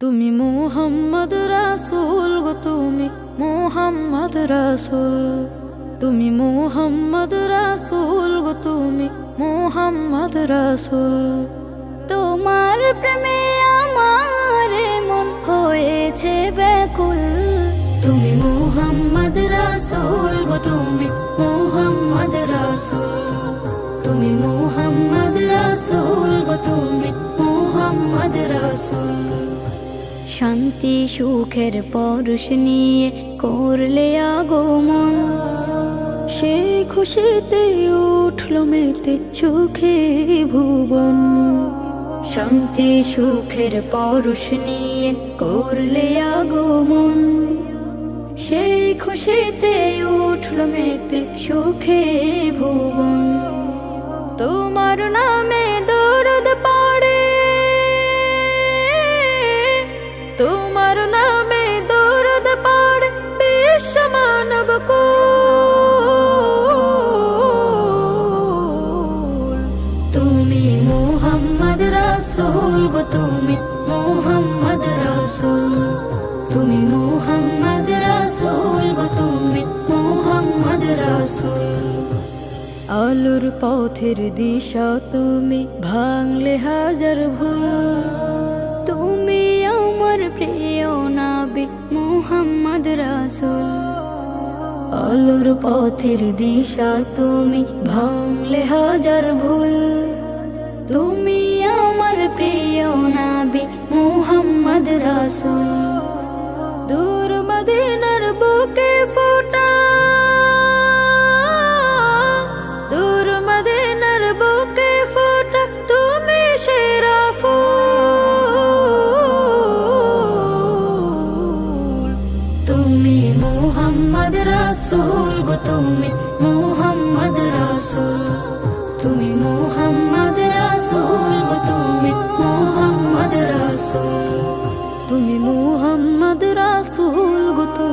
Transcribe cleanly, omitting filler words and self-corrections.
তুমি মুহাম্মদ রাসূল গো, তুমি মুহাম্মদ রাসূল। তুমি মুহাম্মদ রাসূল গো, তুমি মুহাম্মদ রাসূল। তোমার প্রেমে আমার মন হয়েছে ব্যাকুল। তুমি মুহাম্মদ রাসূল গো, তুমি মুহাম্মদ রাসূল। তুমি মুহাম্মদ রাসূল গো, তুমি মুহাম্মদ রাসূল। শান্তি সুখের পরশ নিয়ে করলে আগমন, সেই খুশিতে উঠল মেতে সুখে ভুবন। শান্তি সুখের পরশ নিয়ে করলে আগমন, সেই খুশিতে উঠল মেতে সুখে ভুবন। তোমার নামে দরুদ পড়ে, তোমার নামে দরুদ পড়ে বিশ্ব মানব কুল। তুমি মুহাম্মদ রাসূল গো, তুমি মুহাম্মদ রাসূল। তুমি মুহাম্মদ রাসূল গো, তুমি মুহাম্মদ রাসূল। আলোর পথের দিশা তুমি, ভাঙলে হাজার ভুল। তুমি আমার প্রিয় নবী মুহাম্মদ রাসূল। আলোর পথের দিশা তুমি, ভাঙলে হাজার ভুল। তুমি আমার প্রিয় নবী মুহাম্মদ রাসূল। দূর মদিনার বুকে ফোটা, দূর মদিনার বুকে ফোটা তুমি সেরা ফুল। তুমি মুহাম্মদ রাসূল গো, তুমি মুহাম্মদ রাসূল। তুমি মুহাম্মদ রাসূল গো, তুমি মুহাম্মদ রাসূল। তুমি মুহাম্মদ রাসূল গো।